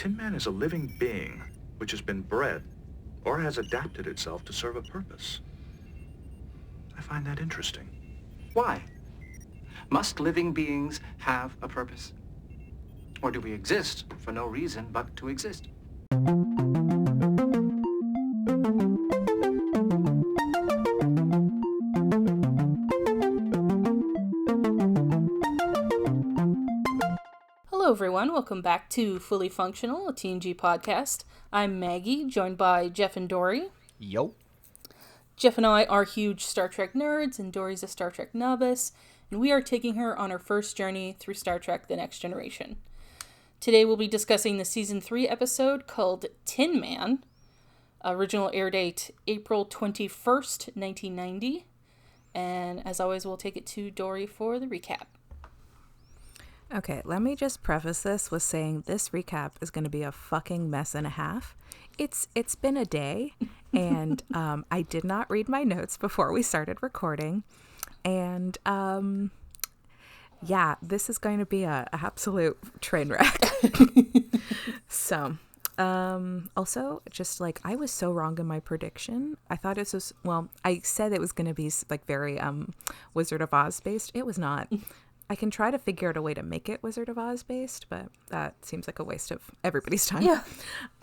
Tin Man is a living being which has been bred or has adapted itself to serve a purpose. I find that interesting. Why? Must living beings have a purpose? Or do we exist for no reason but to exist? Hello everyone, welcome back to Fully Functional, a TNG podcast. I'm Maggie, joined by Jeff and Dory. Yo. Jeff and I are huge Star Trek nerds, and Dory's a Star Trek novice, and we are taking her on her first journey through Star Trek: The Next Generation. Today we'll be discussing the Season 3 episode called Tin Man. Original air date April 21st, 1990. And as always, we'll take it to Dory for the recap. Okay, let me just preface this with saying this recap is going to be a fucking mess and a half. It's been a day, and I did not read my notes before we started recording, and yeah, this is going to be a absolute train wreck. So, also, just like, I was so wrong in my prediction. I thought it was, well, I said it was going to be like very Wizard of Oz based. It was not. I can try to figure out a way to make it Wizard of Oz based, but that seems like a waste of everybody's time. Yeah.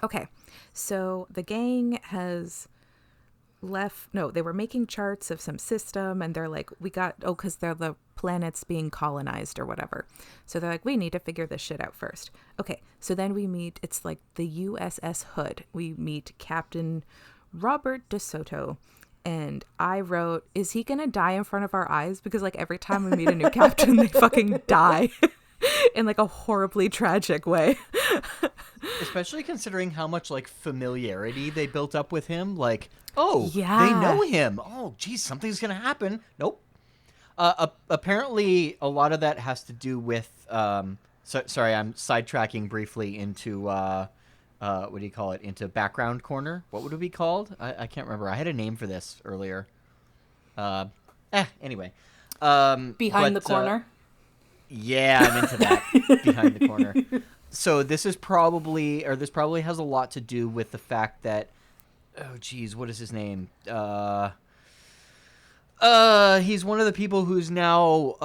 Okay. So the gang has they were making charts of some system, and they're like, because they're the planets being colonized or whatever. So they're like, we need to figure this shit out first. Okay. So then we meet, it's like the USS Hood. We meet Captain Robert DeSoto. And I wrote, is he going to die in front of our eyes? Because like every time we meet a new captain, they fucking die in like a horribly tragic way. Especially considering how much like familiarity they built up with him. Like, oh, yeah, they know him. Oh, geez, something's going to happen. Nope. Apparently, a lot of that has to do with, sorry, I'm sidetracking briefly into, what do you call it? Into background corner. What would it be called? I can't remember. I had a name for this earlier. Anyway. Behind the corner? Yeah, I'm into that. Behind the corner. So this probably has a lot to do with the fact that, oh geez, what is his name? He's one of the people who's now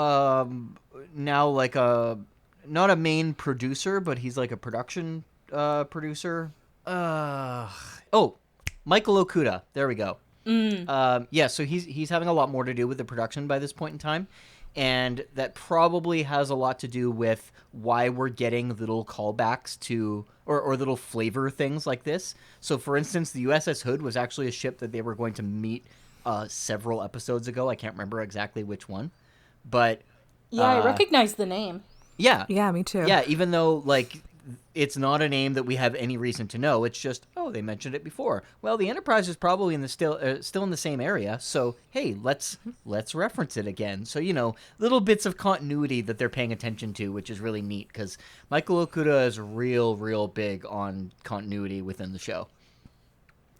like not a main producer, but he's like a production producer. Michael Okuda. There we go. So he's having a lot more to do with the production by this point in time, and that probably has a lot to do with why we're getting little callbacks to or little flavor things like this. So for instance, the USS Hood was actually a ship that they were going to meet several episodes ago. I can't remember exactly which one, but yeah, I recognize the name. Yeah, me too. Yeah, even though like it's not a name that we have any reason to know. It's just, oh, they mentioned it before. Well, the Enterprise is probably in the still in the same area, so hey, let's reference it again. So little bits of continuity that they're paying attention to, which is really neat because Michael Okuda is real big on continuity within the show.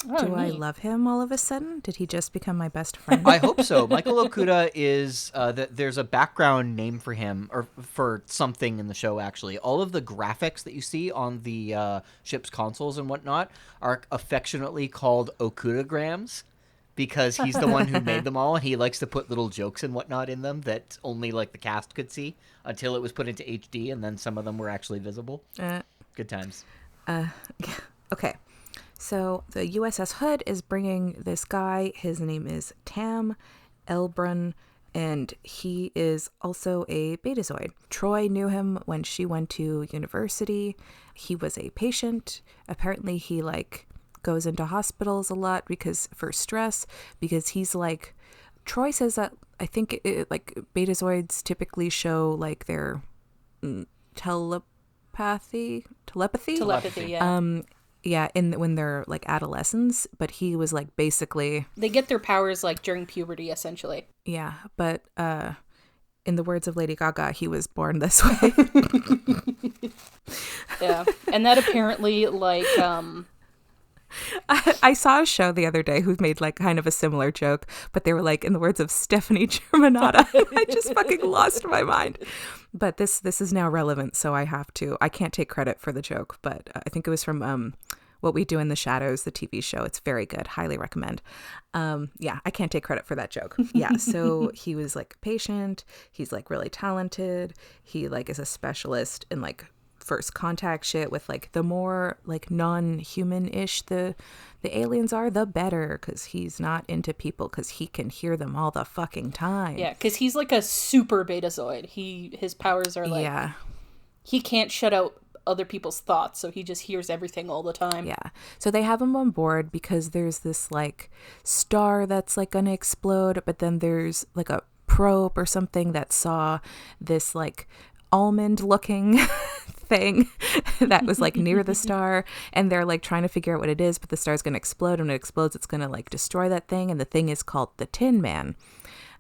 Oh, Do I neat. love him all of a sudden? Did he just become my best friend? I hope so. Michael Okuda is there's a background name for him or for something in the show. Actually, all of the graphics that you see on the ship's consoles and whatnot are affectionately called Okudagrams because he's the one who made them all, and he likes to put little jokes and whatnot in them that only like the cast could see until it was put into HD, and then some of them were actually visible. Good times. Okay. So the USS Hood is bringing this guy. His name is Tam Elbrun, and he is also a Betazoid. Troy knew him when she went to university. He was a patient. Apparently he goes into hospitals a lot for stress, because he's like, Troy says that I think Betazoids typically show their telepathy, yeah. Yeah, when they're adolescents, but he was basically, They get their powers during puberty, essentially. yeah, but in the words of Lady Gaga, he was born this way. Yeah, and that apparently I saw a show the other day who made like kind of a similar joke, but they were like, in the words of Stephanie Germanotta. I just fucking lost my mind. But this is now relevant, so I can't take credit for the joke, but I think it was from What We Do in the Shadows, the TV show. It's very good. Highly recommend. Yeah, I can't take credit for that joke. Yeah, so he was like a patient. He's like really talented. He like is a specialist in like first contact shit with like the more like non-human-ish the aliens are, the better, because he's not into people because he can hear them all the fucking time. Yeah, because he's like a super Betazoid. His powers are like, yeah, he can't shut out other people's thoughts, so he just hears everything all the time. yeah. So they have him on board because there's this like star that's like gonna explode, but then there's like a probe or something that saw this like almond looking thing that was like near the star, and they're like trying to figure out what it is, but the star's gonna explode, and when it explodes it's gonna like destroy that thing, and the thing is called the Tin Man.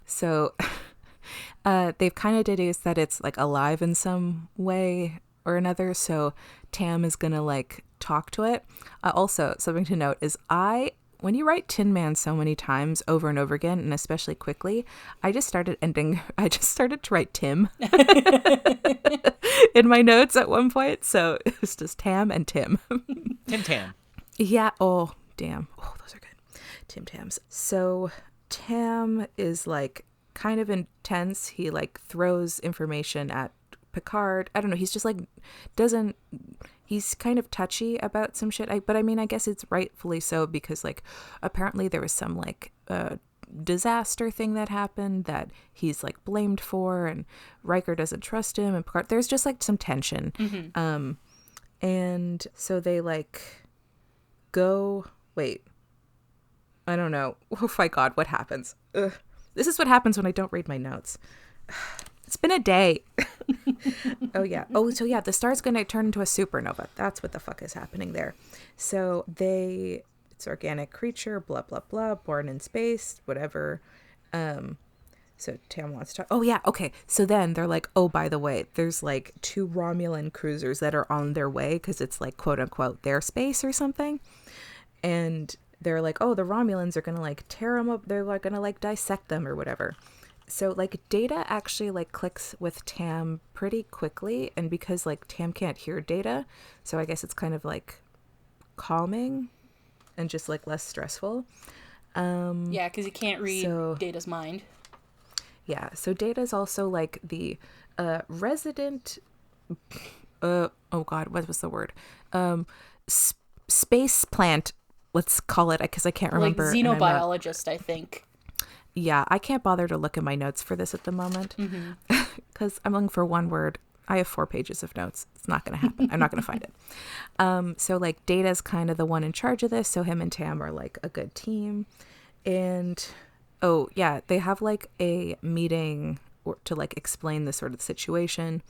So they've kind of deduced that it's like alive in some way or another, so Tam is gonna like talk to it. Also, something to note is when you write Tin Man so many times over and over again, and especially quickly, I just started to write Tim in my notes at one point. So it was just Tam and Tim. Tim Tam. Yeah. Oh, damn. Oh, those are good. Tim Tams. So Tam is like kind of intense. He like throws information at Picard. I don't know. He's just like, he's kind of touchy about some shit. But I mean, I guess it's rightfully so, because like apparently there was some like disaster thing that happened that he's like blamed for, and Riker doesn't trust him, and Picard, there's just like some tension. Mm-hmm. And so they like wait, I don't know. Oh my God, what happens? Ugh. This is what happens when I don't read my notes. It's been a day. Oh, yeah. Oh, so yeah, the star's going to turn into a supernova. That's what the fuck is happening there. So it's organic creature, blah, blah, blah, born in space, whatever. So Tam wants to, oh yeah, okay. So then they're like, oh, by the way, there's like 2 Romulan cruisers that are on their way, because it's like, quote unquote, their space or something. And they're like, oh, the Romulans are going to like tear them up. They're like going to like dissect them or whatever. So like Data actually like clicks with Tam pretty quickly, and because like Tam can't hear Data, so I guess it's kind of like calming and just like less stressful. Yeah, because he can't read Data's mind. Yeah, so Data's also like the resident oh God, what was the word? Space plant, let's call it, because I can't remember. Like xenobiologist, I think. Yeah, I can't bother to look at my notes for this at the moment, because I'm looking for one word. I have 4 pages of notes. It's not going to happen. I'm not going to find it. So like Data's kind of the one in charge of this. So him and Tam are like a good team. And oh yeah, they have like a meeting to like explain this sort of situation.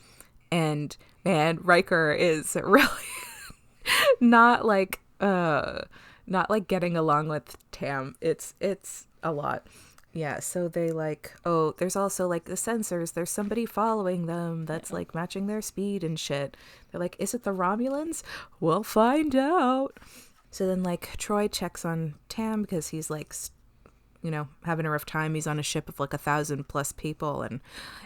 And man, Riker is really not like getting along with Tam. It's a lot. Yeah, so they like, oh, there's also like the sensors. There's somebody following them that's like matching their speed and shit. They're like, is it the Romulans? We'll find out. So then like Troy checks on Tam because he's like, you know, having a rough time. He's on a ship of like 1,000+ people, and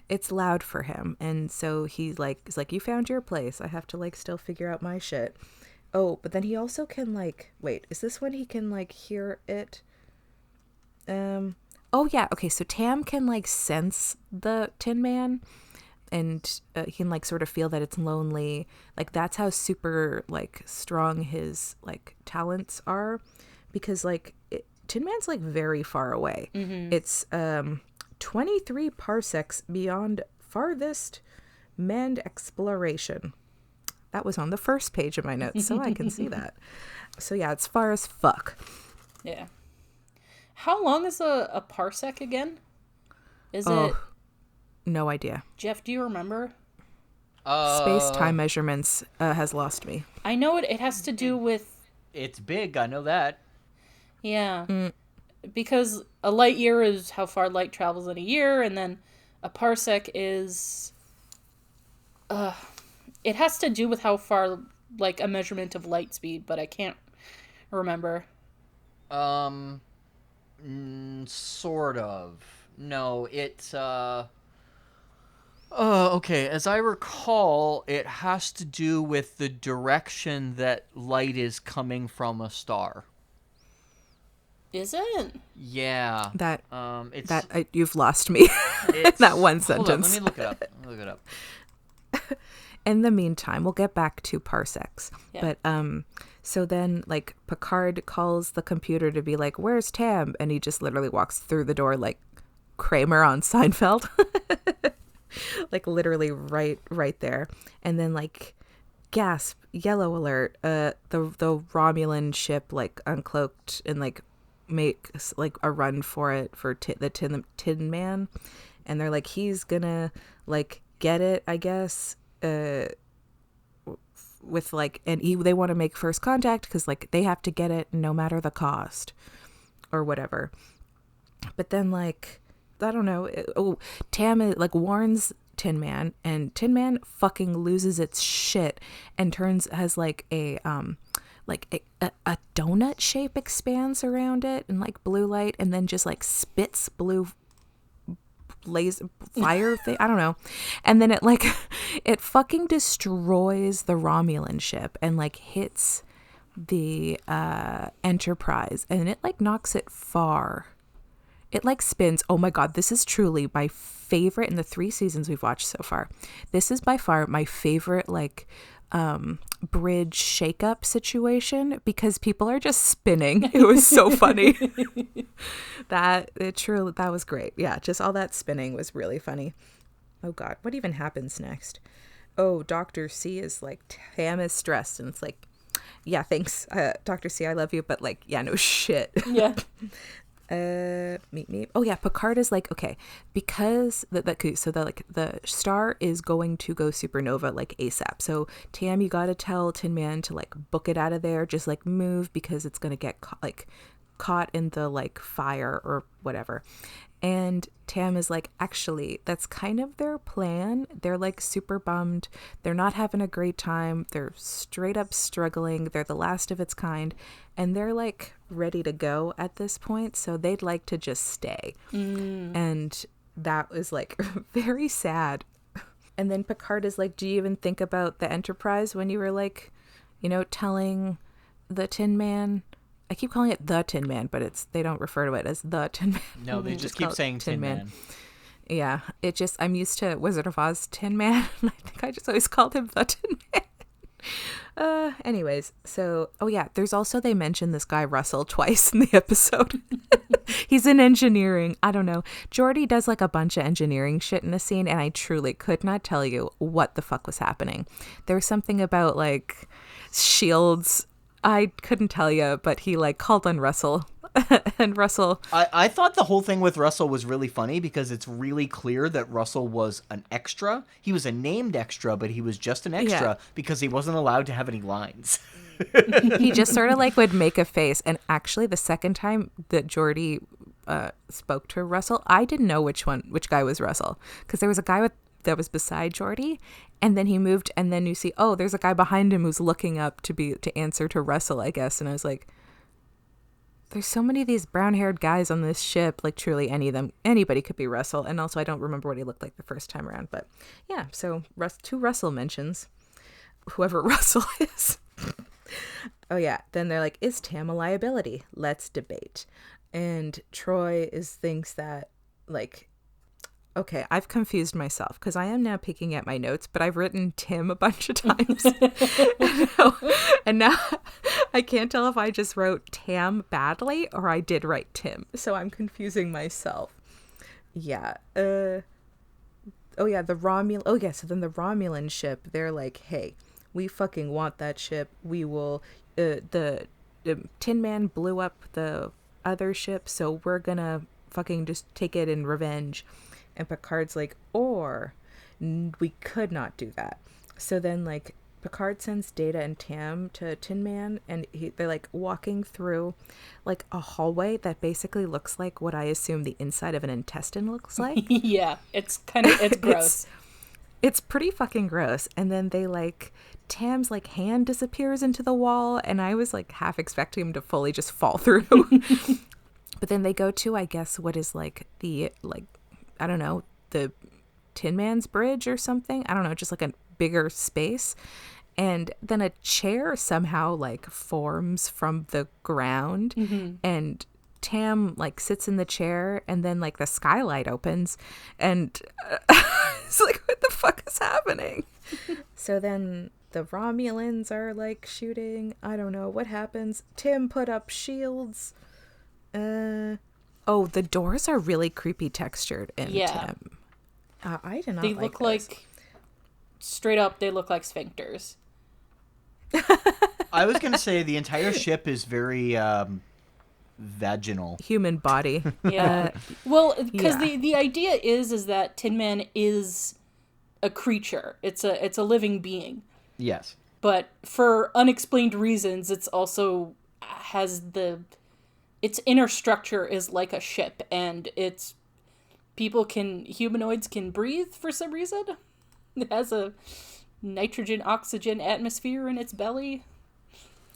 it's loud for him. And so he's like, you found your place. I have to like still figure out my shit. Oh, but then he also can like, wait, is this when he can like hear it? Oh yeah, okay, so Tam can like sense the Tin Man, and he can like sort of feel that it's lonely. Like that's how super like strong his like talents are, because like Tin Man's like very far away. It's 23 parsecs beyond farthest manned exploration. That was on the first page of my notes, so I can see that. So yeah, it's far as fuck. Yeah. How long is a parsec again? Is it? No idea. Jeff, do you remember? Space-time measurements has lost me. I know it has to do with... It's big, I know that. Yeah. Because a light year is how far light travels in a year, and then a parsec is... it has to do with how far, like, a measurement of light speed, but I can't remember. Sort of. No, it's okay, as I recall, it has to do with the direction that light is coming from a star. Is it? Yeah. It's you've lost me. That one sentence. Hold on, let me look it up. In the meantime, we'll get back to parsecs. Yeah. But so then like Picard calls the computer to be like, "Where's Tam?" And he just literally walks through the door like Kramer on Seinfeld. Like literally right there. And then like gasp, yellow alert, the Romulan ship like uncloaked and like makes like a run for it for the Tin Man, and they're like, he's gonna like get it, I guess, with like, and they want to make first contact because like they have to get it no matter the cost or whatever. But then like I don't know, Tam like warns Tin Man, and Tin Man fucking loses its shit and has like a donut shape expands around it and like blue light, and then just like spits blue laser fire thing, I don't know, and then it like it fucking destroys the Romulan ship and like hits the Enterprise, and it like knocks it far. It like spins. Oh my god, this is truly my favorite in the 3 seasons we've watched so far. This is by far my favorite like bridge shakeup situation because people are just spinning. It was so funny. That was great. Yeah, just all that spinning was really funny. Oh god, what even happens next? Oh, Dr. C is like, Tam is stressed, and it's like, yeah, thanks, Dr. C, I love you, but like, yeah, no shit. Yeah. Meet. Oh yeah, Picard is like, okay, because the star is going to go supernova like ASAP. So Tam, you gotta tell Tin Man to like book it out of there, just like move because it's gonna get caught in the like fire or whatever. And Tam is like, actually, that's kind of their plan. They're like super bummed. They're not having a great time. They're straight up struggling. They're the last of its kind. And they're like ready to go at this point. So they'd like to just stay. And that was like very sad. And then Picard is like, do you even think about the Enterprise when you were like, telling the Tin Man? I keep calling it the Tin Man, but they don't refer to it as the Tin Man. No, they just keep saying Tin Man. Yeah, I'm used to Wizard of Oz Tin Man, and I think I just always called him the Tin Man. Anyways, so, oh yeah, there's also, they mentioned this guy Russell twice in the episode. He's in engineering. I don't know. Geordi does like a bunch of engineering shit in the scene, and I truly could not tell you what the fuck was happening. There was something about like shields. I couldn't tell you, but he like called on Russell. And Russell, I thought the whole thing with Russell was really funny because it's really clear that Russell was an extra. He was a named extra, but he was just an extra because he wasn't allowed to have any lines. He just sort of like would make a face. And actually the second time that Geordi spoke to Russell, I didn't know which guy was Russell, because there was a guy that was beside Geordi, and then he moved, and then you see, oh, there's a guy behind him who's looking up to answer to Russell, I guess. And I was like, there's so many of these brown-haired guys on this ship, like truly anybody could be Russell. And also I don't remember what he looked like the first time around, but yeah, so 2 Russell mentions, whoever Russell is. Oh yeah, then they're like, is Tam a liability? Let's debate. And Troy thinks that like, okay, I've confused myself because I am now picking at my notes, but I've written Tim a bunch of times. And now I can't tell if I just wrote Tam badly or I did write Tim. So I'm confusing myself. Yeah. So then the Romulan ship, they're like, hey, we fucking want that ship. We will, the Tin Man blew up the other ship, so we're gonna fucking just take it in revenge. And Picard's like, or we could not do that. So then like Picard sends Data and Tam to Tin Man, and they're like walking through like a hallway that basically looks like what I assume the inside of an intestine looks like. Yeah, it's gross. It's pretty fucking gross. And then they like Tam's like hand disappears into the wall, and I was like half expecting him to fully just fall through. But then they go to, I guess, what is like the like I don't know, the Tin Man's bridge or something. I don't know, just like a bigger space. And then a chair somehow like forms from the ground, and Tam like sits in the chair, and then like the skylight opens, and it's like, what the fuck is happening? So then the Romulans are like shooting. I don't know what happens. Tim put up shields. Oh, the doors are really creepy textured in Tim. I did not. They like look those. like straight up. They look like sphincters. I was going to say the entire ship is very vaginal. Human body. Yeah. Well, because yeah. the idea is that Tin Man is a creature. It's a living being. Yes. But for unexplained reasons, it's also has its inner structure is like a ship, and humanoids can breathe for some reason. It has a nitrogen oxygen atmosphere in its belly.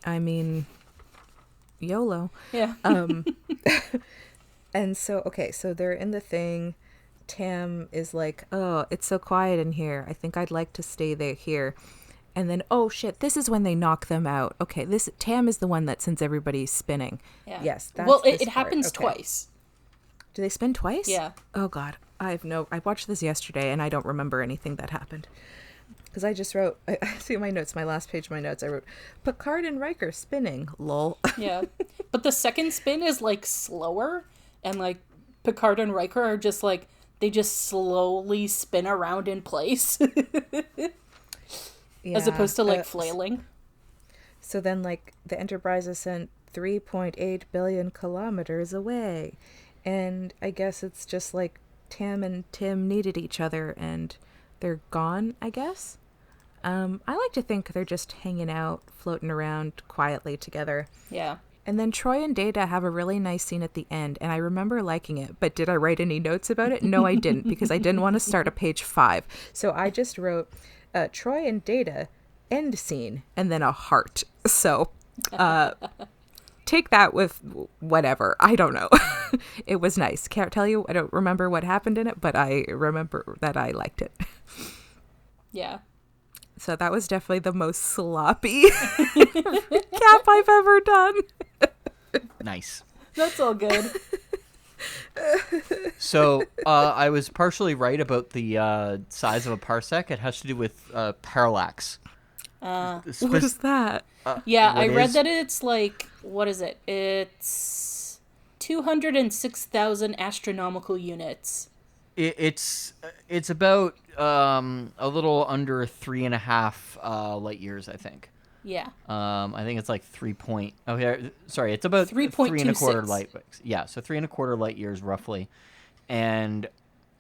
I mean, YOLO. Yeah. And so, okay, so they're in the thing. Tam is like, oh, it's so quiet in here. I think I'd like to stay there here. And then, oh shit, this is when they knock them out. Okay, Tam is the one that sends everybody spinning. Yeah. Yes. That's well, this it part. happens Okay. twice. Do they spin twice? Yeah. Oh god, I watched this yesterday and I don't remember anything that happened. Because I just wrote, I see my notes, my last page of my notes, I wrote, Picard and Riker spinning, lol. Yeah. But the second spin is like slower, and like Picard and Riker are just like, they just slowly spin around in place. Yeah, as opposed to like flailing. So then like the Enterprise is sent 3.8 billion kilometers away. And I guess it's just like Tam and Tim needed each other and they're gone, I guess. I like to think they're just hanging out, floating around quietly together. Yeah. And then Troy and Data have a really nice scene at the end, and I remember liking it, but did I write any notes about it? No, I didn't, because I didn't want to start at page 5. So I just wrote Troy and Data, end scene, and then a heart. So take that with whatever. I don't know. It was nice. Can't tell you. I don't remember what happened in it, but I remember that I liked it. Yeah. So that was definitely the most sloppy recap I've ever done. Nice. That's all good. So I was partially right about the size of a parsec. It has to do with parallax. What is that? Yeah, What I read is- that it's like, what is it? It's 206,000 astronomical units. It's about a little under 3.5 light years, I think. Yeah. I think it's like 3 point. Oh, yeah, sorry, it's about 3.26. 3.25 light. Yeah, so 3.25 light years roughly, and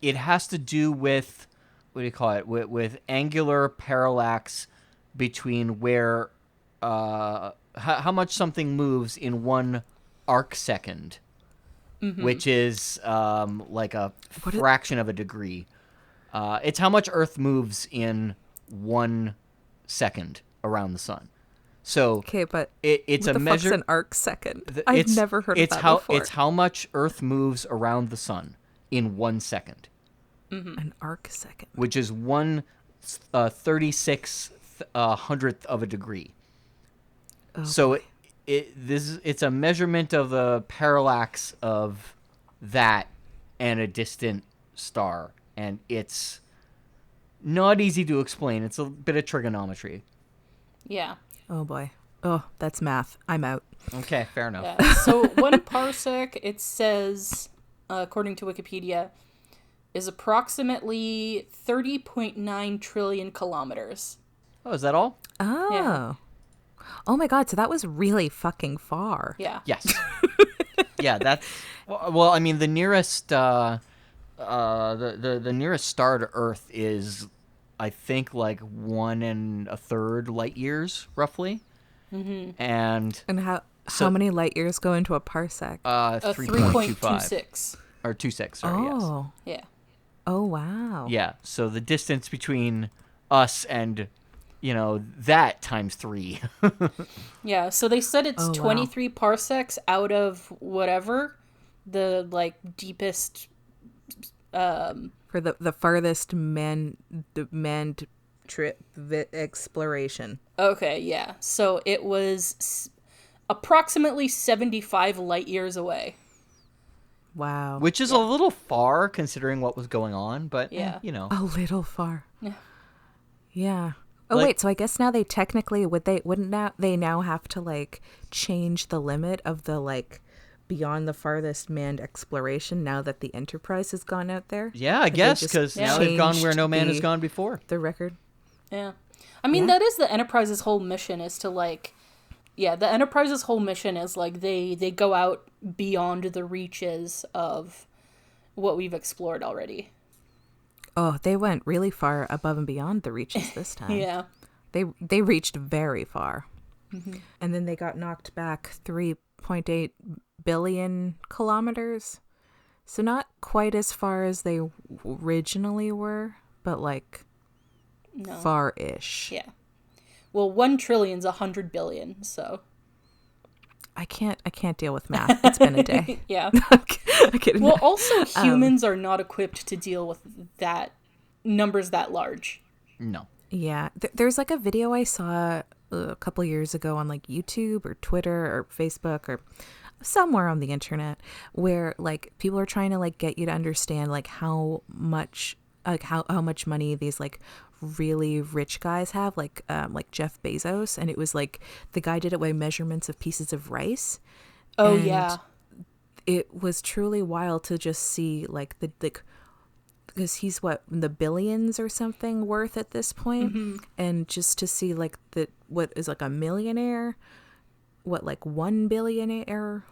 it has to do with what do you call it? With angular parallax between where how much something moves in 1 arc second. Mm-hmm. Which is like a fraction of a degree. It's how much Earth moves in 1 second around the sun. So Okay, but it's what a the measure. fuck's an arc second? I've never heard of that before. It's how much Earth moves around the sun in 1 second, An arc second. which is 1/36 hundredth of a degree. Oh, So it's a measurement of the parallax of that and a distant star, and it's not easy to explain. It's a bit of trigonometry. Yeah. Oh boy. Oh, that's math. I'm out. Okay, fair enough. Yeah. So 1 parsec, it says, according to Wikipedia, is approximately 30.9 trillion kilometers. Oh, is that all? Oh. Yeah. Oh my god, so that was really fucking far. Yeah. Yes. Yeah, that's well. I mean, the nearest the nearest star to Earth is, I think, like 1 1/3 light years, roughly. Mm-hmm. And And So- how many light years go into a parsec? 3.25 3.26. or 2.6. Sorry, yes. Oh. Yeah. Oh, wow. Yeah, so the distance between us and, that times 3. Yeah, so they said it's Oh, wow. 23 parsecs out of whatever the deepest For the farthest manned trip exploration. Okay, yeah. So it was approximately 75 light years away. Wow. Which is a little far considering what was going on, but, Yeah. A little far. Yeah. Yeah. Oh, wait, so I guess now they technically, wouldn't they now have to, change the limit of the, beyond the farthest manned exploration now that the Enterprise has gone out there? Yeah, I guess, because now they've gone where no man has gone before. The record. Yeah. I mean, that is the Enterprise's whole mission is to, the Enterprise's whole mission is, they go out beyond the reaches of what we've explored already. Oh, they went really far above and beyond the reaches this time. Yeah. They reached very far. Mm-hmm. And then they got knocked back 3.8 billion kilometers. So not quite as far as they originally were, but No. far-ish. Yeah. Well, 1 trillion's 100 billion, so. I can't deal with math. It's been a day. Yeah. I'm kidding. Well, also humans are not equipped to deal with numbers that large. No. Yeah. There's a video I saw a couple years ago on YouTube or Twitter or Facebook or somewhere on the internet where people are trying to get you to understand how much how much money these really rich guys have, like Jeff Bezos, and it was the guy did it by measurements of pieces of rice. Oh, and yeah. It was truly wild to just see the because he's the billions or something worth at this point, and just to see what is a millionaire, what 1 billionaire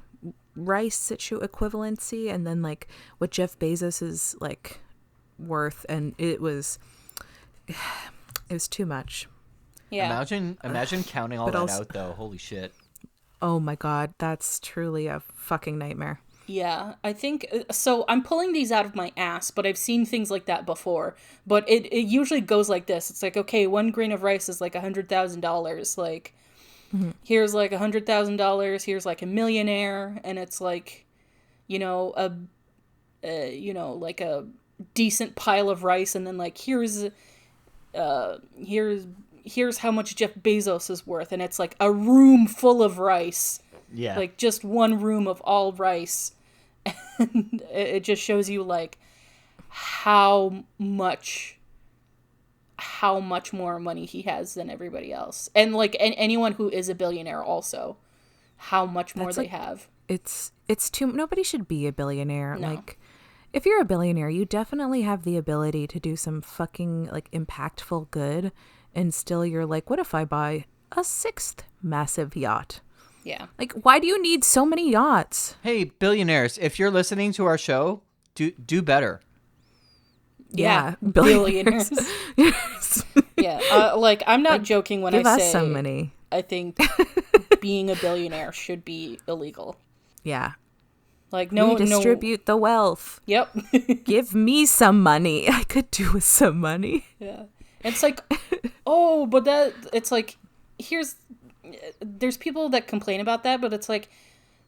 rice equivalency, and then what Jeff Bezos is worth, and it was too much. Yeah. Imagine counting all But that also- out, though. Holy shit. Oh my god, that's truly a fucking nightmare. Yeah, I think so. I'm pulling these out of my ass, but I've seen things like that before. But it usually goes like this. It's okay, 1 grain of rice is $100,000. Here's $100,000. Here's a millionaire, and it's a decent pile of rice, and then here's how much Jeff Bezos is worth, and it's a room full of rice. Yeah. Just one room of all rice. And it just shows you how much more money he has than everybody else. And anyone who is a billionaire also, how much more they have. It's too, nobody should be a billionaire. No. If you're a billionaire, you definitely have the ability to do some fucking impactful good, and still you're what if I buy a 6th massive yacht? Yeah. Why do you need so many yachts? Hey, billionaires, if you're listening to our show, do better. Yeah, billionaires. Yeah, I'm not joking when give I us say some money. I think being a billionaire should be illegal. Yeah. No, redistribute the wealth. Yep. Give me some money. I could do with some money. Yeah. It's oh, but it's there's people that complain about that, but it's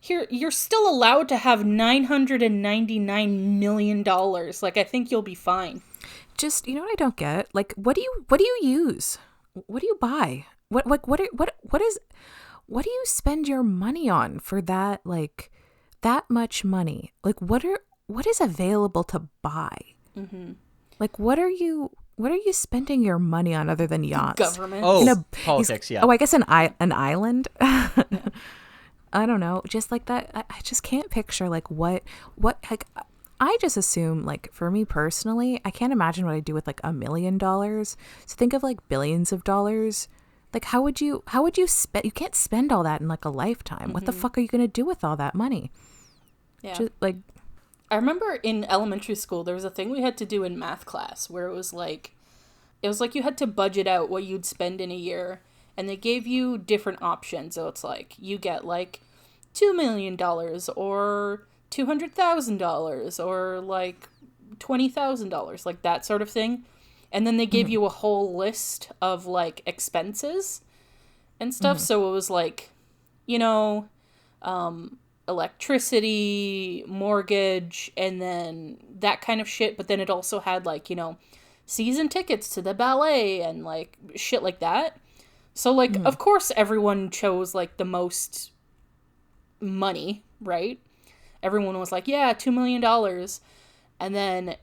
here, you're still allowed to have $999 million. I think you'll be fine. Just, what I don't get? What do you use? What do you buy? What do you spend your money on for that, that much money? What is available to buy? Mm-hmm. What are you spending your money on other than yachts? Government. Oh, politics, yeah. Oh, I guess an island? Yeah. I don't know. Just that. I just can't picture what I just assume for me personally, I can't imagine what I'd do with $1 million. So think of billions of dollars. How would you spend? You can't spend all that in a lifetime. Mm-hmm. What the fuck are you going to do with all that money? Yeah. Just, I remember in elementary school, there was a thing we had to do in math class where it was you had to budget out what you'd spend in a year, and they gave you different options. So it's you get $2 million or $200,000 or $20,000, like that sort of thing. And then they gave you a whole list of like expenses and stuff. So it was like, you know, electricity, mortgage, and then that kind of shit. But then it also had like, you know, season tickets to the ballet and like shit like that. So like, of course, everyone chose like the most money, right? Everyone was like, yeah, $2 million. And then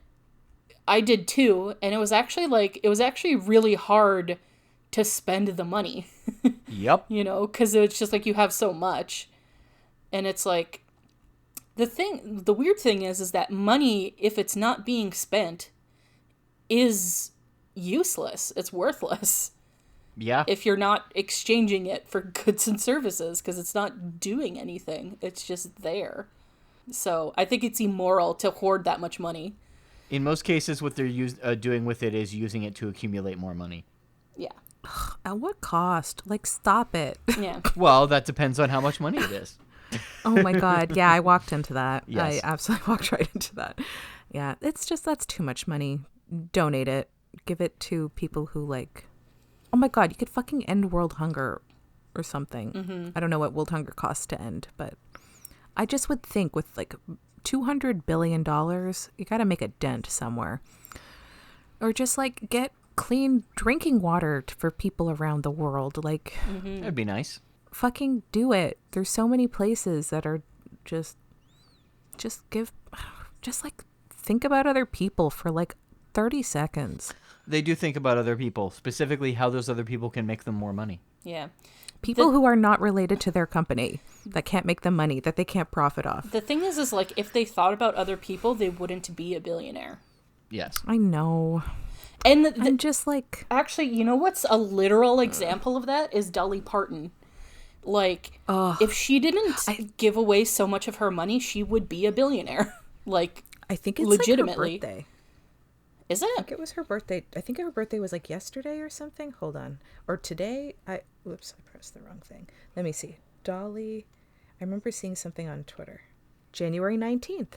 I did too. And it was actually really hard to spend the money. Yep. You know, because it's just like you have so much. And it's like, the weird thing is that money, if it's not being spent, is useless. It's worthless. Yeah. If you're not exchanging it for goods and services, because it's not doing anything. It's just there. So I think it's immoral to hoard that much money. In most cases, what they're doing with it is using it to accumulate more money. Yeah. At what cost? Like, stop it. Yeah. Well, that depends on how much money it is. Oh my God. Yeah, I walked into that. Yes. I absolutely walked right into that. Yeah, it's just, that's too much money. Donate it. Give it to people who like, oh my God, you could fucking end world hunger or something. I don't know what world hunger costs to end, but I just would think with like $200 billion, you got to make a dent somewhere. Or just like get clean drinking water for people around the world. Like, That'd be nice. fucking do it. There's so many places that are just like think about other people for like 30 seconds. They do think about other people, specifically how those other people can make them more money. Yeah. People who are not related to their company, that can't make them money, that they can't profit off. The thing is like, if they thought about other people, they wouldn't be a billionaire. Yes. I know. And I'm just like, actually, you know what's a literal example of that is Dolly Parton. Like, if she didn't give away so much of her money, she would be a billionaire. Like, I think it's legitimately. like her birthday. Is I it? think it was her birthday. I think her birthday was like yesterday or something. Hold on. Or today. Whoops, I pressed the wrong thing. Let me see. Dolly. I remember seeing something on Twitter. January 19th.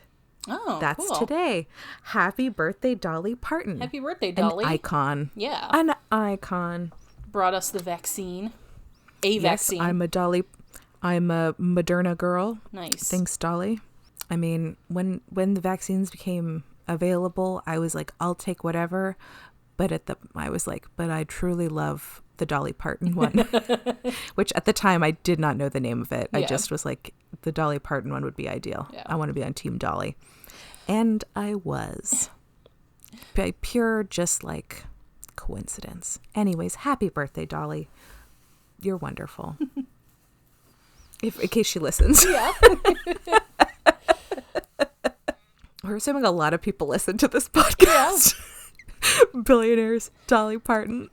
Oh, That's cool. today. Happy birthday, Dolly Parton. Happy birthday, Dolly. An icon. Yeah. An icon. Brought us the vaccine. Yes, Vaccine. I'm a Moderna girl. Nice. Thanks, Dolly. I mean, when the vaccines became available, I was like, I'll take whatever. But but I truly love the Dolly Parton one, which at the time I did not know the name of it. I Yeah. just was like, the Dolly Parton one would be ideal. Yeah. I want to be on Team Dolly. And I was. By pure, just like coincidence. Anyways, happy birthday, Dolly. You're wonderful. In case she listens. Yeah. We're assuming a lot of people listen to this podcast. Billionaires, Dolly Parton.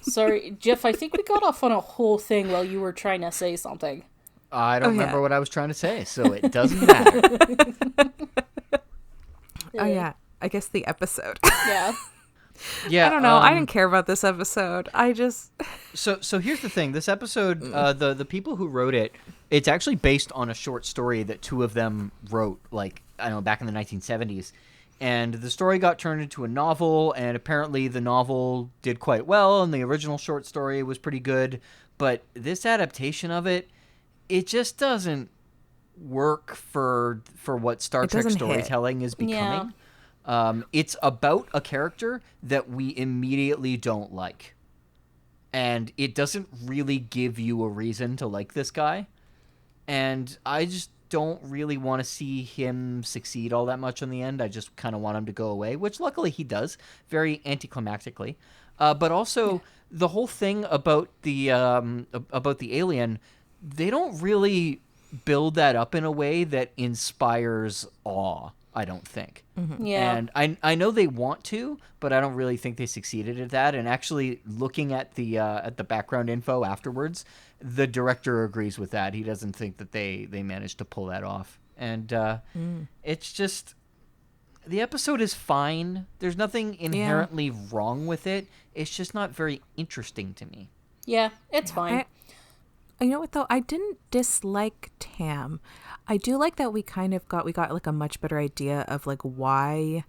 Sorry, Jeff, I think we got off on a whole thing while you were trying to say something. I don't Oh, yeah. remember what I was trying to say, so it doesn't matter. Oh, yeah. I guess the episode. Yeah. Yeah, I don't know. I didn't care about this episode. I just... So here's the thing. This episode, the people who wrote it, it's actually based on a short story that two of them wrote, like, I don't know, back in the 1970s. And the story got turned into a novel, and apparently the novel did quite well, and the original short story was pretty good. But this adaptation of it, it just doesn't work for what Star Trek doesn't hit. storytelling is becoming. It's about a character that we immediately don't like. And it doesn't really give you a reason to like this guy. And I just don't really want to see him succeed all that much in the end. I just kind of want him to go away, which luckily he does, very anticlimactically. But also, the whole thing about the alien, they don't really build that up in a way that inspires awe, I don't think. Yeah. And I know they want to, but I don't really think they succeeded at that. And actually, looking at the background info afterwards, the director agrees with that. He doesn't think that they managed to pull that off. And it's just, the episode is fine. There's nothing inherently wrong with it. It's just not very interesting to me. Yeah, it's fine. You know what, though? I didn't dislike Tam. I do like that we got like a much better idea of like why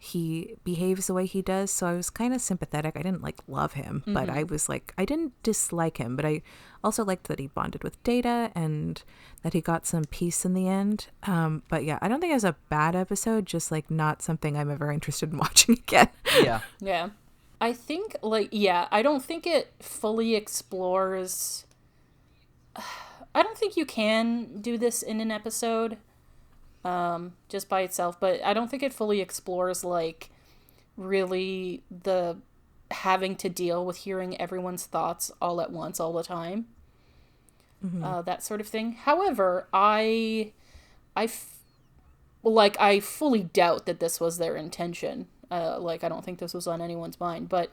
he behaves the way he does. So I was kind of sympathetic. I didn't like love him, but I was like, I didn't dislike him, but I also liked that he bonded with Data and that he got some peace in the end. But yeah, I don't think it was a bad episode, just like not something I'm ever interested in watching again. Yeah. Yeah. I think, I don't think it fully explores... I don't think you can do this in an episode just by itself, but I don't think it fully explores, like, really the having to deal with hearing everyone's thoughts all at once, all the time. That sort of thing. However, I fully doubt that this was their intention. I don't think this was on anyone's mind, but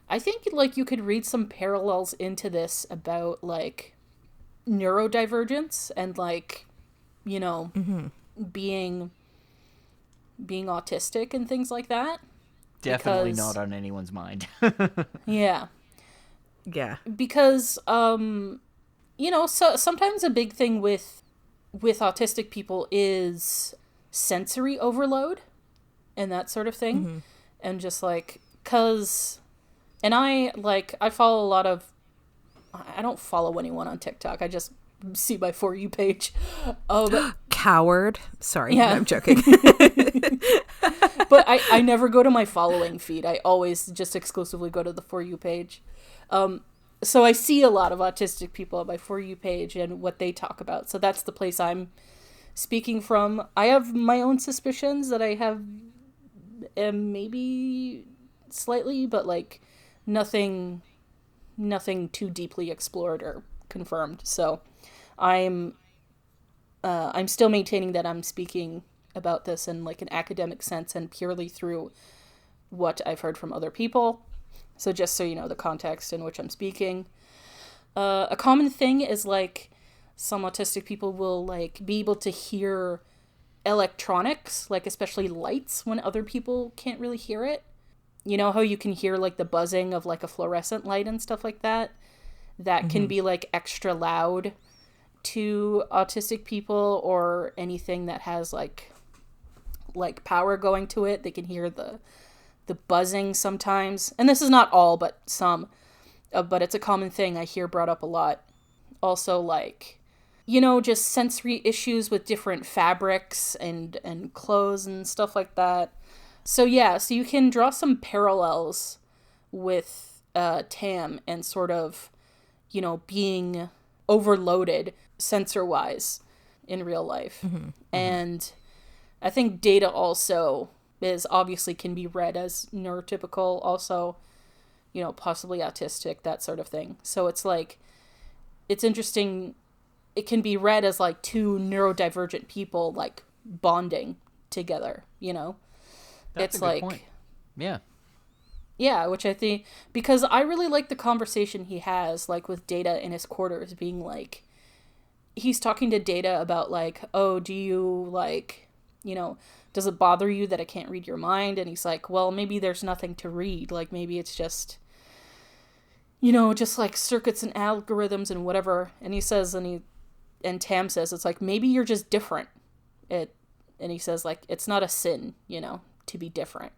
I think, like, you could read some parallels into this about, like, neurodivergence and, like, you know, being autistic and things like that. Definitely Because- not on anyone's mind. Yeah. Yeah. Because, you know, so sometimes a big thing with autistic people is sensory overload and that sort of thing. And just, like, and I follow a lot of, I don't follow anyone on TikTok. I just see my For You page. Coward. Sorry, Yeah. no, I'm joking. But I never go to my following feed. I always just exclusively go to the For You page. So I see a lot of autistic people on my For You page and what they talk about. So that's the place I'm speaking from. I have my own suspicions that I have maybe slightly, but, like, nothing too deeply explored or confirmed. So I'm still maintaining that I'm speaking about this in, like, an academic sense and purely through what I've heard from other people. So just so you know the context in which I'm speaking. A common thing is, like, some autistic people will, like, be able to hear electronics, like, especially lights, when other people can't really hear it. You know how you can hear, like, the buzzing of, like, a fluorescent light and stuff like that? That can be, like, extra loud to autistic people, or anything that has, like power going to it. They can hear the buzzing sometimes. And this is not all, but some. But it's a common thing I hear brought up a lot. Also, like, you know, just sensory issues with different fabrics and clothes and stuff like that. So yeah, so you can draw some parallels with Tam and sort of, you know, being overloaded sensor-wise in real life. And I think Data also obviously can be read as neurotypical, also, you know, possibly autistic, that sort of thing. So it's like, it's interesting. It can be read as, like, two neurodivergent people, like, bonding together, you know? That's it's a good like point. Yeah. Yeah, which I think, because I really like the conversation he has, like, with Data in his quarters, being like, he's talking to Data about, like, oh, do you, like, you know, does it bother you that I can't read your mind? And he's like, well, maybe there's nothing to read. Like, maybe it's just, you know, just, like, circuits and algorithms and whatever. And he says, and Tam says, it's like, maybe you're just different. And he says, like, it's not a sin, you know, to be different.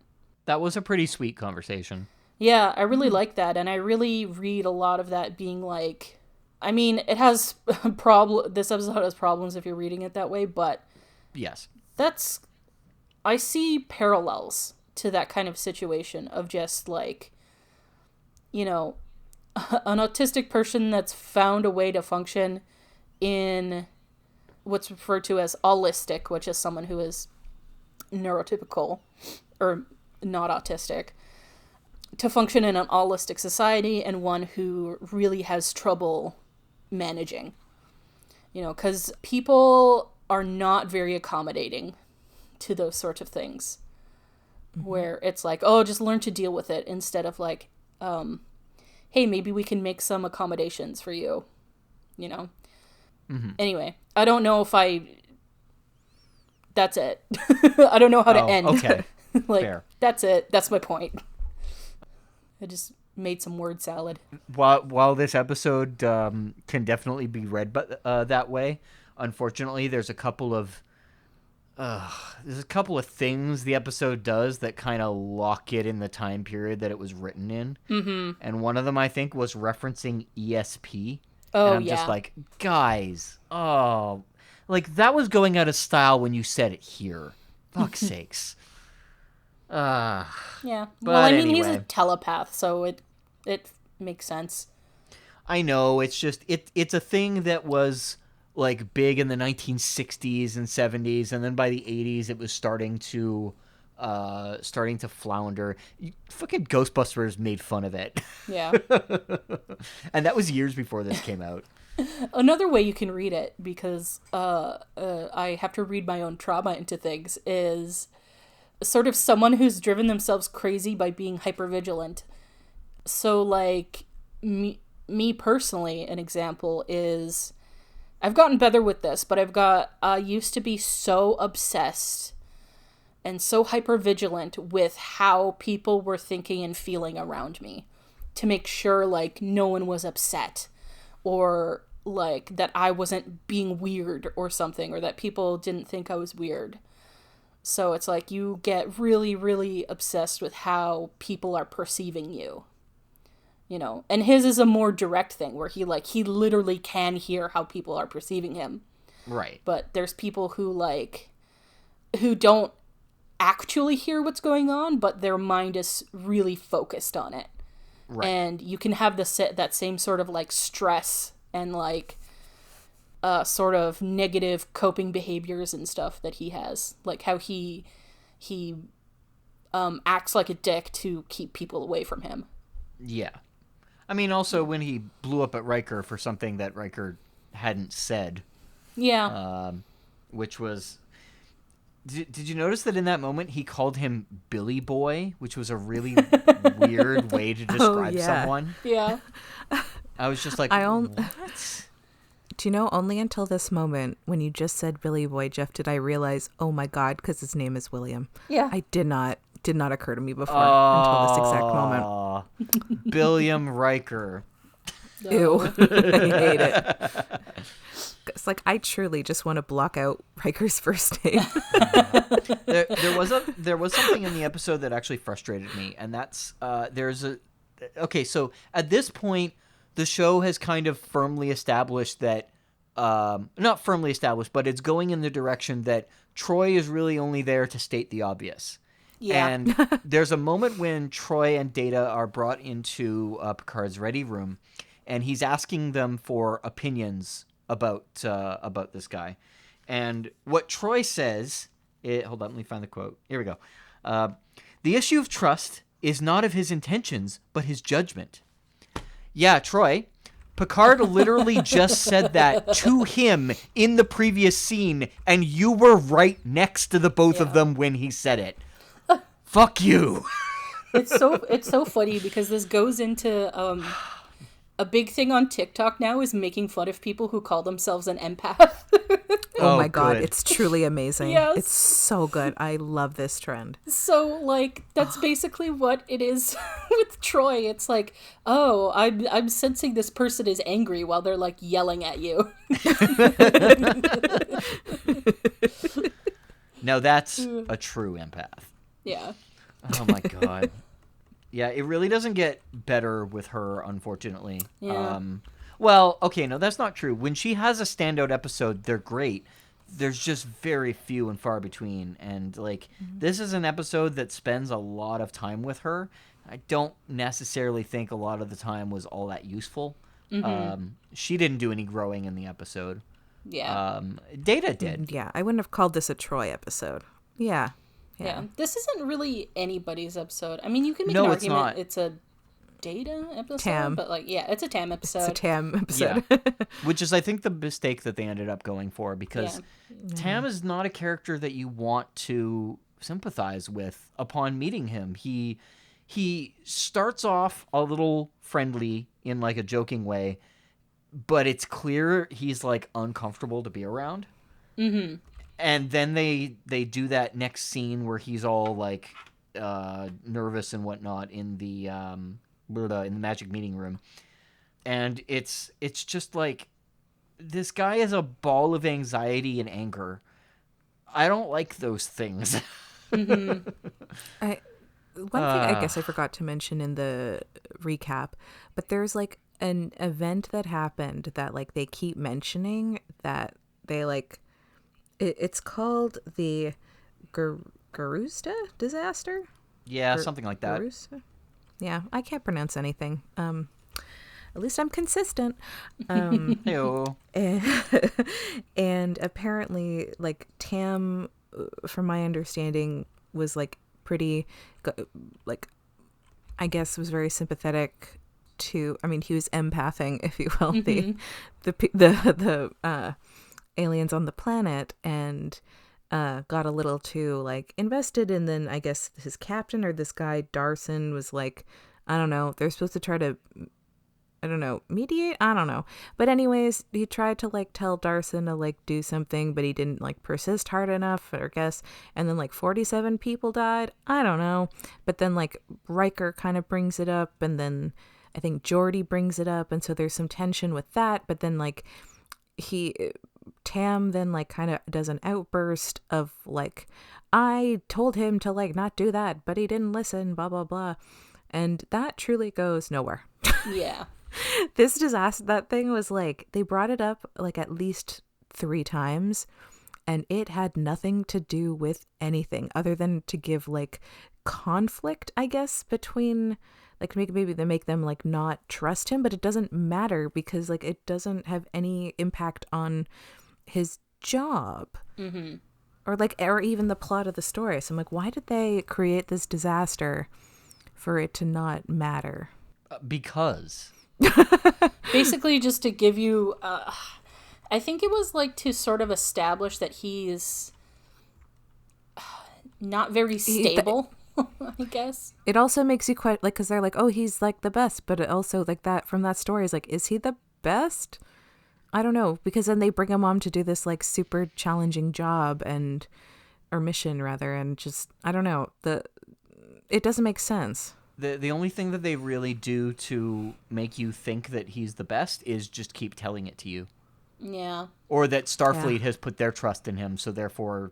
That was a pretty sweet conversation. Yeah, I really like that, and I really read a lot of that being like, I mean, it has this episode has problems if you're reading it that way, but Yes. I see parallels to that kind of situation of just, like, you know, an autistic person that's found a way to function in what's referred to as allistic, which is someone who is neurotypical or not autistic, to function in an allistic society, and one who really has trouble managing. You know, because people are not very accommodating to those sorts of things. Where it's like, oh, just learn to deal with it, instead of like, hey, maybe we can make some accommodations for you, you know? Anyway, I don't know if that's it. I don't know how to end. Okay. Like, Fair. that's it. That's my point. I just made some word salad. While this episode can definitely be read that way, unfortunately, there's a couple of there's a couple of things the episode does that kind of lock it in the time period that it was written in. Mm-hmm. And one of them, I think, was referencing ESP. Oh, and I'm just like, guys, like that was going out of style when you said it here. Fuck's sakes. Yeah. But Well, I mean, he's a anyway. telepath, so it makes sense. I know, it's just it's a thing that was like big in the 1960s and 70s, and then by the 80s it was starting to flounder. Fucking Ghostbusters made fun of it. Yeah. And that was years before this came out. Another way you can read it, because I have to read my own trauma into things, is sort of someone who's driven themselves crazy by being hypervigilant. So, like, me personally, an example is, I've gotten better with this, but I used to be so obsessed and so hypervigilant with how people were thinking and feeling around me to make sure, like, no one was upset, or like that I wasn't being weird or something, or that people didn't think I was weird. So it's like you get really, really obsessed with how people are perceiving you, you know. And his is a more direct thing where he literally can hear how people are perceiving him. Right. But there's people who don't actually hear what's going on, but their mind is really focused on it. Right. And you can have that same sort of like stress and like sort of negative coping behaviors and stuff that he has, like how he acts like a dick to keep people away from him. Yeah. I mean, also when he blew up at Riker for something that Riker hadn't said. Yeah. Which was... Did you notice that in that moment he called him Billy Boy, which was a really weird way to describe someone? Yeah. I was just like, what? Do you know, only until this moment, when you just said Billy Boy, Jeff, did I realize, oh my God, because his name is William. Yeah. I did not occur to me before until this exact moment. Billiam Riker. Ew. I hate it. It's like, I truly just want to block out Riker's first name. there was something in the episode that actually frustrated me, and that's so at this point the show has kind of firmly established that not firmly established, but it's going in the direction that Troy is really only there to state the obvious. Yeah. And there's a moment when Troy and Data are brought into Picard's ready room, and he's asking them for opinions about this guy. And what Troy says, hold on, let me find the quote. Here we go. The issue of trust is not of his intentions, but his judgment. Yeah, Troy, Picard literally just said that to him in the previous scene, and you were right next to the both of them when he said it. Fuck you. It's so funny because this goes into a big thing on TikTok now is making fun of people who call themselves an empath. Oh my God, good. it's truly amazing. Yes. It's so good. I love this trend. So, like, that's basically what it is with Troy. It's like, oh, I'm sensing this person is angry while they're, like, yelling at you. Now that's a true empath. Yeah. Oh my God. Yeah, it really doesn't get better with her, unfortunately. Yeah. Well, okay, no, that's not true. When she has a standout episode, they're great. There's just very few and far between. And, like, this is an episode that spends a lot of time with her. I don't necessarily think a lot of the time was all that useful. Mm-hmm. She didn't do any growing in the episode. Yeah. Data did. Yeah, I wouldn't have called this a Troy episode. Yeah. This isn't really anybody's episode. I mean, you can make No, an it's argument not. it's a Data episode, Tam. but, like, yeah, it's a Tam episode. It's a Tam episode. Yeah. Which is, I think, the mistake that they ended up going for, because Tam is not a character that you want to sympathize with upon meeting him. He starts off a little friendly in, like, a joking way, but it's clear he's, like, uncomfortable to be around. Mm-hmm. And then they do that next scene where he's all, like, nervous and whatnot in the magic meeting room, and it's just like, this guy is a ball of anxiety and anger. I don't like those things. One thing I guess I forgot to mention in the recap, but there's like an event that happened that like they keep mentioning that they like it's called the Groosta Disaster. Yeah, something like that. Groosta? Yeah, I can't pronounce anything. At least I'm consistent. Heyo. And apparently, like Tam, from my understanding, was like pretty, like, I guess was very sympathetic to. I mean, he was empathing, if you will, the aliens on the planet, and got a little too like invested. And then I guess his captain or this guy Darson was like, I don't know. They're supposed to try to. I don't know, mediate? I don't know. But anyways, he tried to like tell Darson to like do something, but he didn't like persist hard enough, I guess. And then like 47 people died. I don't know. But then like Riker kind of brings it up, and then I think Geordi brings it up, and so there's some tension with that. But then like Tam then like kind of does an outburst of like, I told him to like not do that, but he didn't listen, blah, blah, blah. And that truly goes nowhere. Yeah. This disaster, that thing was like, they brought it up like at least 3 times, and it had nothing to do with anything other than to give like conflict, I guess, between like maybe they make them like not trust him, but it doesn't matter because like it doesn't have any impact on his job. Mm-hmm. or even the plot of the story. So I'm like, why did they create this disaster for it to not matter? Because basically just to give you I think it was like to sort of establish that he's not very stable. I guess it also makes you quite like, because they're like, oh, he's like the best, but it also like that from that story is like, is he the best? I don't know, because then they bring him on to do this like super challenging job or mission rather, and just I don't know, it doesn't make sense. The only thing that they really do to make you think that he's the best is just keep telling it to you. Yeah. Or that Starfleet has put their trust in him, so therefore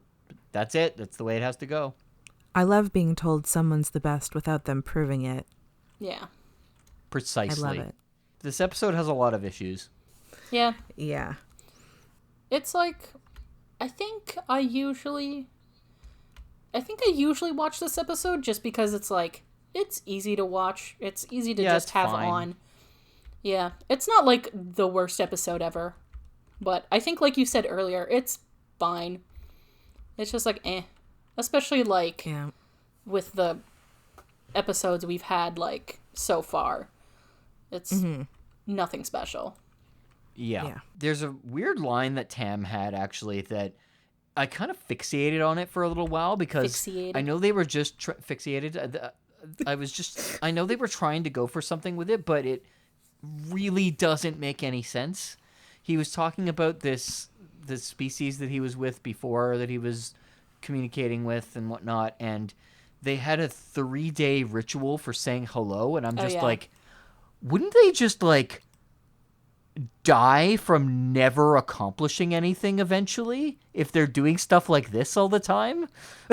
that's it. That's the way it has to go. I love being told someone's the best without them proving it. Yeah. Precisely. I love it. This episode has a lot of issues. Yeah. Yeah. It's like, I think I usually watch this episode just because it's like, it's easy to watch. It's easy to just have fine. on. Yeah. It's not like the worst episode ever. But I think, like you said earlier, it's fine. It's just like, eh. Especially, like, with the episodes we've had, like, so far. It's nothing special. Yeah. There's a weird line that Tam had, actually, that I kind of fixated on it for a little while because I know they were just fixated. I know they were trying to go for something with it, but it really doesn't make any sense. He was talking about this species that he was with before, that he was communicating with and whatnot, and they had a 3-day ritual for saying hello, and I'm just like, wouldn't they just like die from never accomplishing anything eventually if they're doing stuff like this all the time?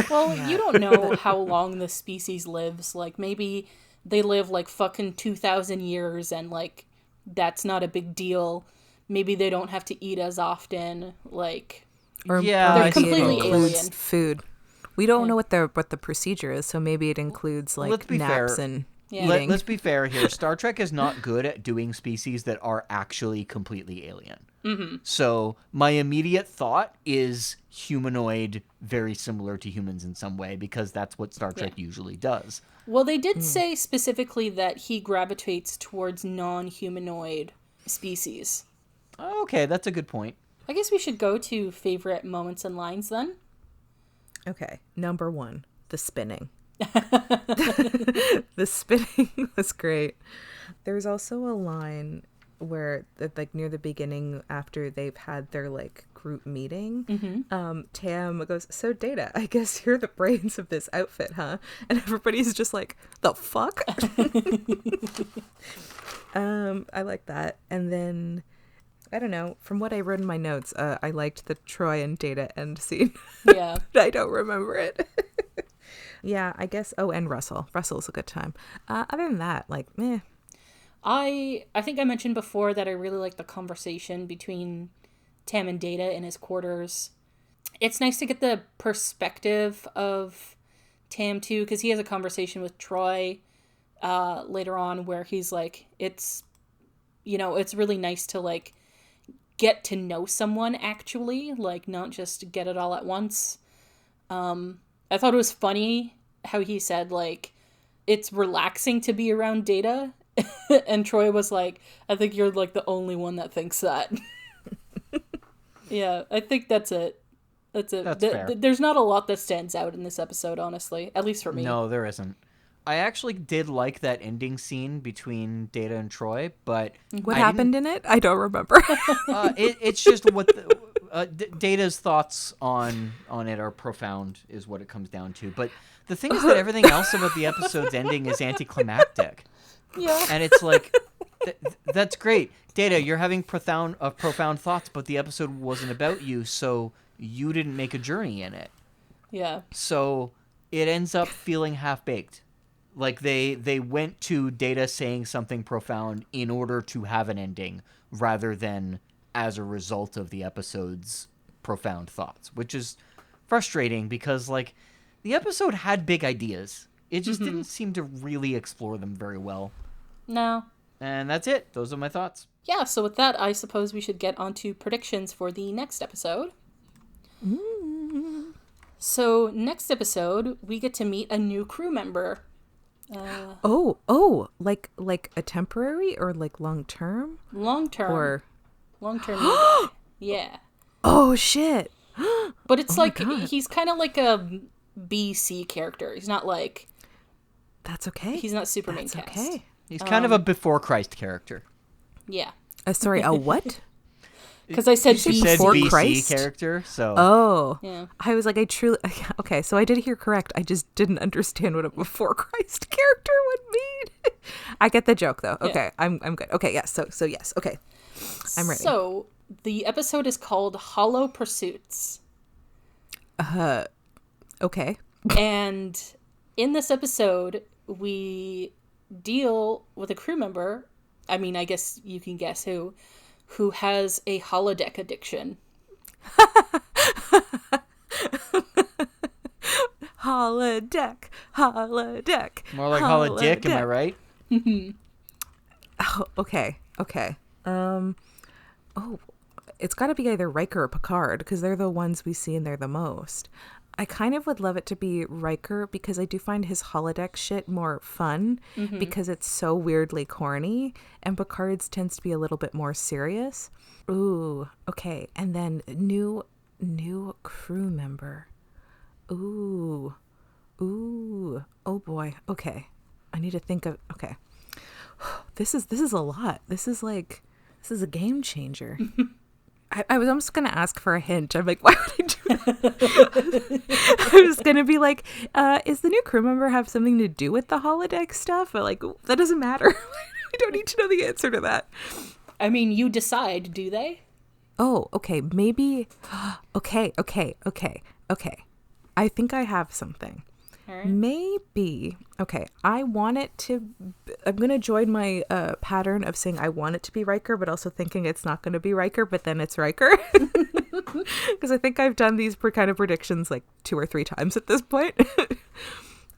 Well, you don't know how long the species lives. Like, maybe they live like fucking 2,000 years and like that's not a big deal. Maybe they don't have to eat as often. Like, or they're completely includes alien. Food. We don't know what the procedure is, so maybe it includes like naps and eating. Let's be fair here. Star Trek is not good at doing species that are actually completely alien. Mm-hmm. So my immediate thought is humanoid, very similar to humans in some way, because that's what Star Trek usually does. Well, they did say specifically that he gravitates towards non-humanoid species. Okay, that's a good point. I guess we should go to favorite moments and lines then. Okay, number 1, the spinning. The spinning was great. There's also a line where, like, near the beginning, after they've had their like group meeting, Tam goes, "So Data, I guess you're the brains of this outfit, huh?" And everybody's just like, "The fuck?" I like that. And then I don't know. From what I wrote in my notes, I liked the Troy and Data end scene. Yeah. But I don't remember it. Yeah, I guess. Oh, and Russell. Russell's a good time. Other than that, like, meh. I think I mentioned before that I really like the conversation between Tam and Data in his quarters. It's nice to get the perspective of Tam too, because he has a conversation with Troy later on where he's like, it's really nice to like get to know someone actually, like not just get it all at once. I thought it was funny how he said like it's relaxing to be around Data. And Troy was like, I think you're like the only one that thinks that. Yeah, I think that's it. That's fair. There's not a lot that stands out in this episode, honestly. At least for me. No, there isn't. I actually did like that ending scene between Data and Troy, but What happened in it? I don't remember. It's just what Data's thoughts on it are profound, is what it comes down to. But the thing is that everything else about the episode's ending is anticlimactic. Yeah. And it's like, that's great. Data, you're having profound thoughts, but the episode wasn't about you, so you didn't make a journey in it. Yeah. So it ends up feeling half-baked. Like they went to Data saying something profound in order to have an ending, rather than as a result of the episode's profound thoughts, which is frustrating because, like, the episode had big ideas. It just didn't seem to really explore them very well. No. And that's it. Those are my thoughts. Yeah, so with that, I suppose we should get on to predictions for the next episode. So, next episode, we get to meet a new crew member. Like a temporary or like long term? Long term. Or yeah. oh shit! But it's my like God. he's kind of like a BC character. He's not like That's okay. he's not Superman That's cast. okay. He's kind of a before Christ character. Yeah. Sorry, a what? Because I said She BC. said Before BC Christ? character, so... Oh, Yeah. I was like, okay, so I did hear correct. I just didn't understand what a before Christ character would mean. I get the joke though. Okay, I'm good. Okay, yes. So yes. Okay, I'm ready. So the episode is called Hollow Pursuits. Okay. And in this episode, we deal with a crew member. I mean, I guess you can guess who has a holodeck addiction. Holodeck. More like holodeck, am I right? Oh, okay. It's got to be either Riker or Picard because they're the ones we see and they're the most. I kind of would love it to be Riker because I do find his holodeck shit more fun because it's so weirdly corny, and Picard's tends to be a little bit more serious. Ooh, okay. And then new crew member. Ooh. Oh boy. Okay. I need to think of, okay. This is a lot. This is a game changer. I was almost going to ask for a hint. I'm like, why would I do that? I was going to be like, is the new crew member have something to do with the holodeck stuff? But like, that doesn't matter. I don't need to know the answer to that. I mean, you decide, do they? Oh, okay. Maybe. Okay. I think I have something. Right. Maybe. Okay. I'm going to join my pattern of saying I want it to be Riker, but also thinking it's not going to be Riker, but then it's Riker. Because I think I've done these kind of predictions like 2 or 3 times at this point.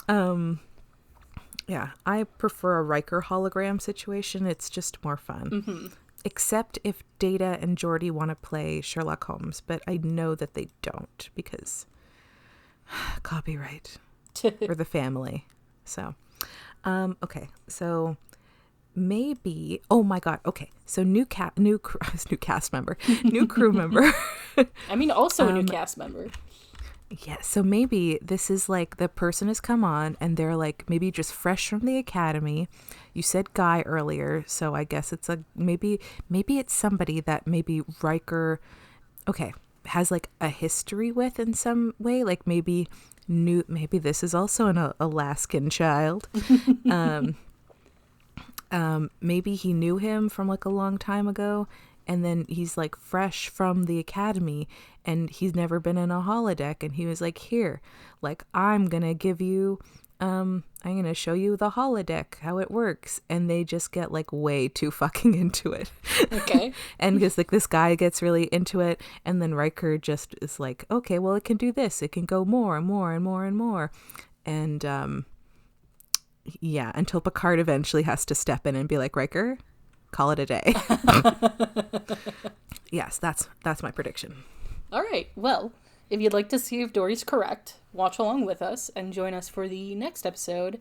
Yeah, I prefer a Riker hologram situation. It's just more fun. Except if Data and Geordi want to play Sherlock Holmes, but I know that they don't because copyright. Or the family. So, okay. So maybe, oh my God. Okay. So new cast member, new crew member. I mean, also a new cast member. Yeah. So maybe this is like the person has come on and they're like maybe just fresh from the academy. You said guy earlier. So I guess it's maybe it's somebody that maybe Riker, okay, has like a history with in some way. Like maybe this is also an Alaskan child. Maybe he knew him from like a long time ago And then he's like fresh from the academy and he's never been in a holodeck. And he was like, here, like, I'm going to give you, I'm going to show you the holodeck, how it works. And they just get like way too fucking into it. Okay. And because like this guy gets really into it. And then Riker just is like, okay, well, it can do this. It can go more and more and more and more. And yeah, until Picard eventually has to step in and be like, Riker, call it a day. Yes, that's my prediction. All right. Well, if you'd like to see if Dory's correct, watch along with us and join us for the next episode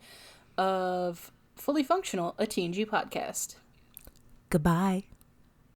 of Fully Functional, a TNG podcast. Goodbye.